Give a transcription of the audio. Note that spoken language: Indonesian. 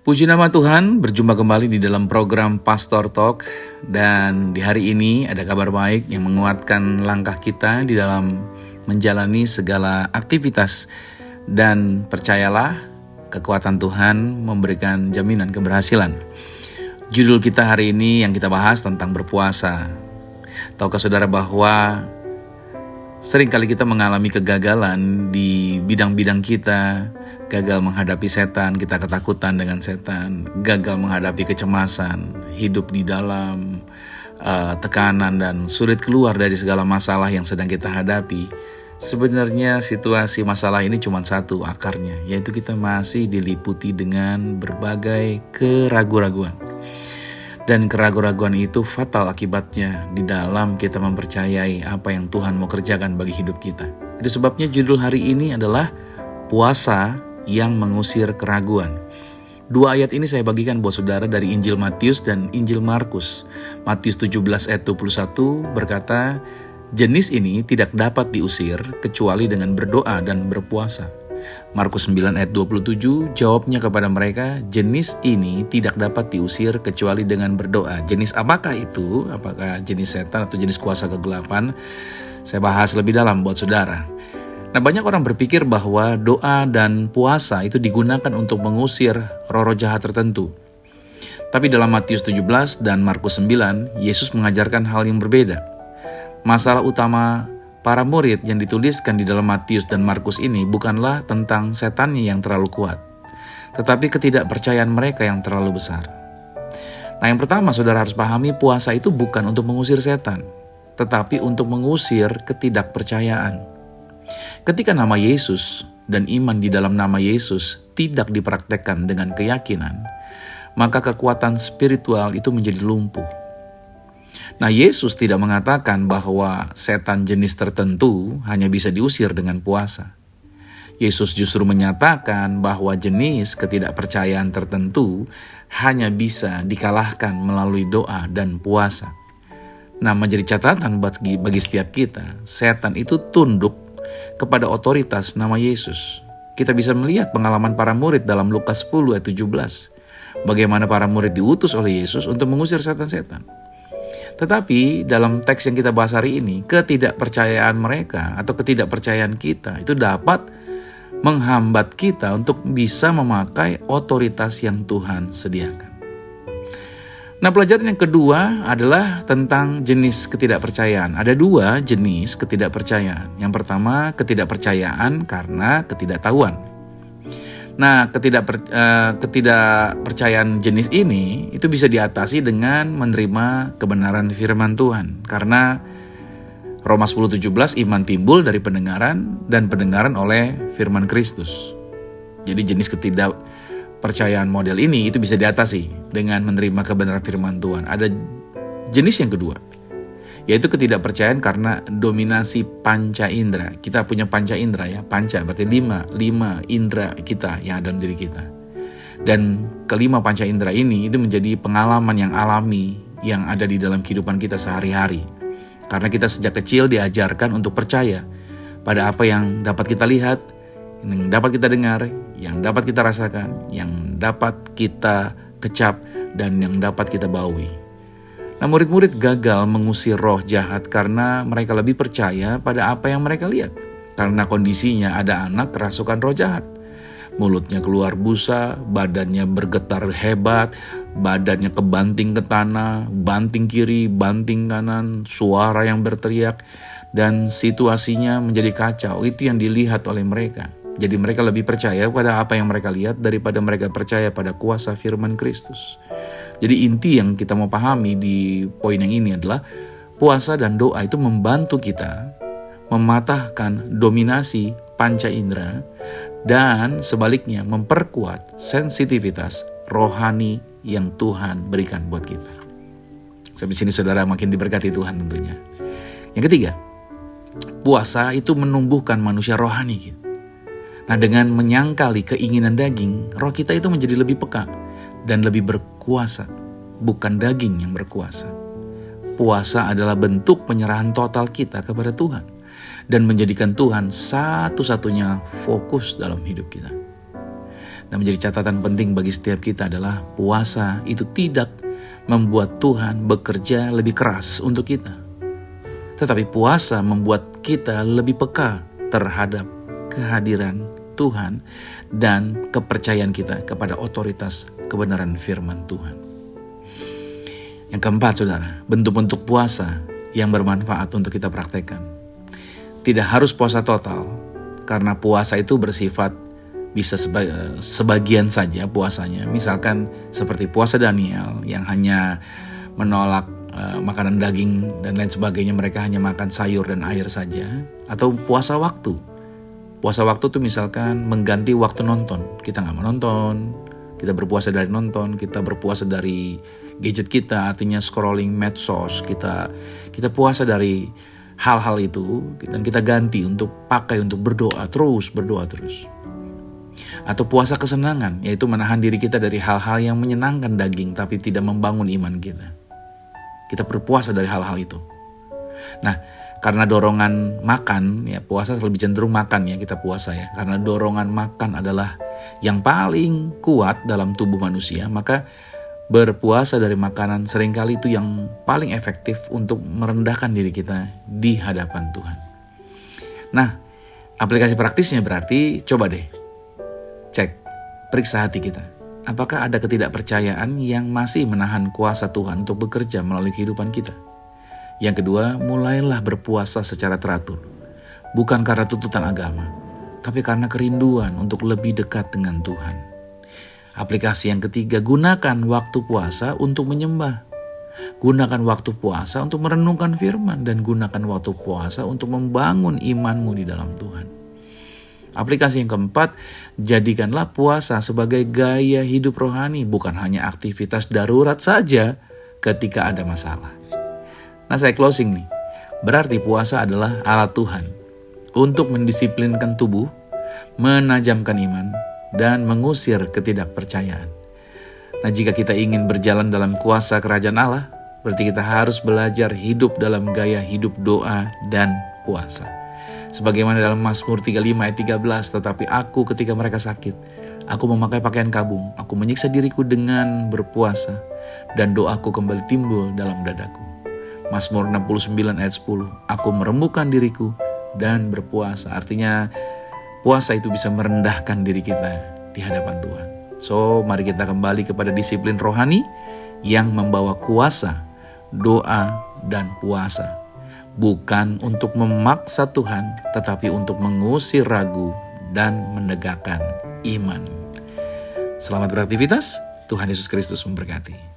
Puji nama Tuhan, berjumpa kembali di dalam program Pastor Talk. Dan di hari ini ada kabar baik yang menguatkan langkah kita di dalam menjalani segala aktivitas. Dan percayalah, kekuatan Tuhan memberikan jaminan keberhasilan. Judul kita hari ini yang kita bahas tentang berpuasa. Tahukah saudara bahwa seringkali kita mengalami kegagalan di bidang-bidang kita, gagal menghadapi setan, kita ketakutan dengan setan, gagal menghadapi kecemasan, hidup di dalam tekanan dan sulit keluar dari segala masalah yang sedang kita hadapi. Sebenarnya situasi masalah ini cuma satu akarnya, yaitu kita masih diliputi dengan berbagai keraguan-raguan. Dan keraguan-raguan itu fatal akibatnya di dalam kita mempercayai apa yang Tuhan mau kerjakan bagi hidup kita. Itu sebabnya judul hari ini adalah puasa yang mengusir keraguan. Dua ayat ini saya bagikan buat saudara dari Injil Matius dan Injil Markus. Matius 17 ayat 21 berkata, jenis ini tidak dapat diusir kecuali dengan berdoa dan berpuasa. Markus 9 ayat 27 jawabnya kepada mereka, jenis ini tidak dapat diusir kecuali dengan berdoa. Jenis apakah itu? Apakah jenis setan atau jenis kuasa kegelapan? Saya bahas lebih dalam buat saudara. Nah, banyak orang berpikir bahwa doa dan puasa itu digunakan untuk mengusir roh-roh jahat tertentu. Tapi dalam Matius 17 dan Markus 9, Yesus mengajarkan hal yang berbeda. Masalah utama para murid yang dituliskan di dalam Matius dan Markus ini bukanlah tentang setannya yang terlalu kuat, tetapi ketidakpercayaan mereka yang terlalu besar. Nah, yang pertama saudara harus pahami, puasa itu bukan untuk mengusir setan, tetapi untuk mengusir ketidakpercayaan. Ketika nama Yesus dan iman di dalam nama Yesus tidak dipraktekkan dengan keyakinan, maka kekuatan spiritual itu menjadi lumpuh. Nah, Yesus tidak mengatakan bahwa setan jenis tertentu hanya bisa diusir dengan puasa. Yesus justru menyatakan bahwa jenis ketidakpercayaan tertentu hanya bisa dikalahkan melalui doa dan puasa. Nah, menjadi catatan bagi setiap kita, setan itu tunduk kepada otoritas nama Yesus. Kita bisa melihat pengalaman para murid dalam Lukas 10 ayat 17. Bagaimana para murid diutus oleh Yesus untuk mengusir setan-setan. Tetapi dalam teks yang kita bahas hari ini, ketidakpercayaan mereka atau ketidakpercayaan kita itu dapat menghambat kita untuk bisa memakai otoritas yang Tuhan sediakan. Nah, pelajaran yang kedua adalah tentang jenis ketidakpercayaan. Ada dua jenis ketidakpercayaan. Yang pertama, ketidakpercayaan karena ketidaktahuan. Nah, ketidakpercayaan jenis ini itu bisa diatasi dengan menerima kebenaran firman Tuhan. Karena Roma 10:17, iman timbul dari pendengaran dan pendengaran oleh firman Kristus. Jadi jenis ketidakpercayaan model ini itu bisa diatasi dengan menerima kebenaran firman Tuhan. Ada jenis yang kedua, yaitu ketidakpercayaan karena dominasi panca indera. Kita punya panca indera ya, panca berarti lima indera kita yang ada dalam diri kita. Dan kelima panca indera ini itu menjadi pengalaman yang alami yang ada di dalam kehidupan kita sehari-hari. Karena kita sejak kecil diajarkan untuk percaya pada apa yang dapat kita lihat, yang dapat kita dengar, yang dapat kita rasakan, yang dapat kita kecap, dan yang dapat kita baui. Nah, murid-murid gagal mengusir roh jahat karena mereka lebih percaya pada apa yang mereka lihat. Karena kondisinya ada anak kerasukan roh jahat. Mulutnya keluar busa, badannya bergetar hebat, badannya kebanting ke tanah, banting kiri, banting kanan, suara yang berteriak, dan situasinya menjadi kacau. Itu yang dilihat oleh mereka. Jadi mereka lebih percaya pada apa yang mereka lihat daripada mereka percaya pada kuasa firman Kristus. Jadi inti yang kita mau pahami di poin yang ini adalah puasa dan doa itu membantu kita mematahkan dominasi panca indera dan sebaliknya memperkuat sensitivitas rohani yang Tuhan berikan buat kita. Sampai sini saudara makin diberkati Tuhan tentunya. Yang ketiga, puasa itu menumbuhkan manusia rohani. Nah, dengan menyangkali keinginan daging, roh kita itu menjadi lebih peka dan lebih berkuasa, bukan daging yang berkuasa. Puasa adalah bentuk penyerahan total kita kepada Tuhan dan menjadikan Tuhan satu-satunya fokus dalam hidup kita. Dan menjadi catatan penting bagi setiap kita adalah puasa itu tidak membuat Tuhan bekerja lebih keras untuk kita. Tetapi puasa membuat kita lebih peka terhadap kehadiran Tuhan dan kepercayaan kita kepada otoritas kebenaran firman Tuhan. Yang keempat, saudara, bentuk-bentuk puasa yang bermanfaat untuk kita praktekkan. Tidak harus puasa total, karena puasa itu bersifat bisa sebagian saja puasanya. Misalkan seperti puasa Daniel yang hanya menolak makanan daging dan lain sebagainya, mereka hanya makan sayur dan air saja. Atau puasa waktu. Puasa waktu itu misalkan mengganti waktu nonton. Kita gak menonton, kita berpuasa dari nonton, kita berpuasa dari gadget kita, artinya scrolling medsos, kita puasa dari hal-hal itu dan kita ganti untuk pakai untuk berdoa terus. Atau puasa kesenangan, yaitu menahan diri kita dari hal-hal yang menyenangkan daging tapi tidak membangun iman kita. Kita berpuasa dari hal-hal itu. Nah, karena dorongan makan, ya puasa lebih cenderung makan ya kita puasa ya. Karena dorongan makan adalah yang paling kuat dalam tubuh manusia, maka berpuasa dari makanan seringkali itu yang paling efektif untuk merendahkan diri kita di hadapan Tuhan. Nah, aplikasi praktisnya berarti coba deh cek, periksa hati kita. Apakah ada ketidakpercayaan yang masih menahan kuasa Tuhan untuk bekerja melalui kehidupan kita? Yang kedua, mulailah berpuasa secara teratur. Bukan karena tuntutan agama, tapi karena kerinduan untuk lebih dekat dengan Tuhan. Aplikasi yang ketiga, gunakan waktu puasa untuk menyembah. Gunakan waktu puasa untuk merenungkan firman dan gunakan waktu puasa untuk membangun imanmu di dalam Tuhan. Aplikasi yang keempat, jadikanlah puasa sebagai gaya hidup rohani, bukan hanya aktivitas darurat saja ketika ada masalah. Nah, saya closing nih. Berarti puasa adalah alat Tuhan untuk mendisiplinkan tubuh, menajamkan iman, dan mengusir ketidakpercayaan. Nah, jika kita ingin berjalan dalam kuasa kerajaan Allah, berarti kita harus belajar hidup dalam gaya hidup doa dan puasa. Sebagaimana dalam Mazmur 35 ayat 13, tetapi aku ketika mereka sakit, aku memakai pakaian kabung, aku menyiksa diriku dengan berpuasa, dan doaku kembali timbul dalam dadaku. Mazmur 69 ayat 10, aku meremukkan diriku dan berpuasa. Artinya puasa itu bisa merendahkan diri kita di hadapan Tuhan. So, mari kita kembali kepada disiplin rohani yang membawa kuasa, doa, dan puasa. Bukan untuk memaksa Tuhan, tetapi untuk mengusir ragu dan menegakkan iman. Selamat beraktivitas, Tuhan Yesus Kristus memberkati.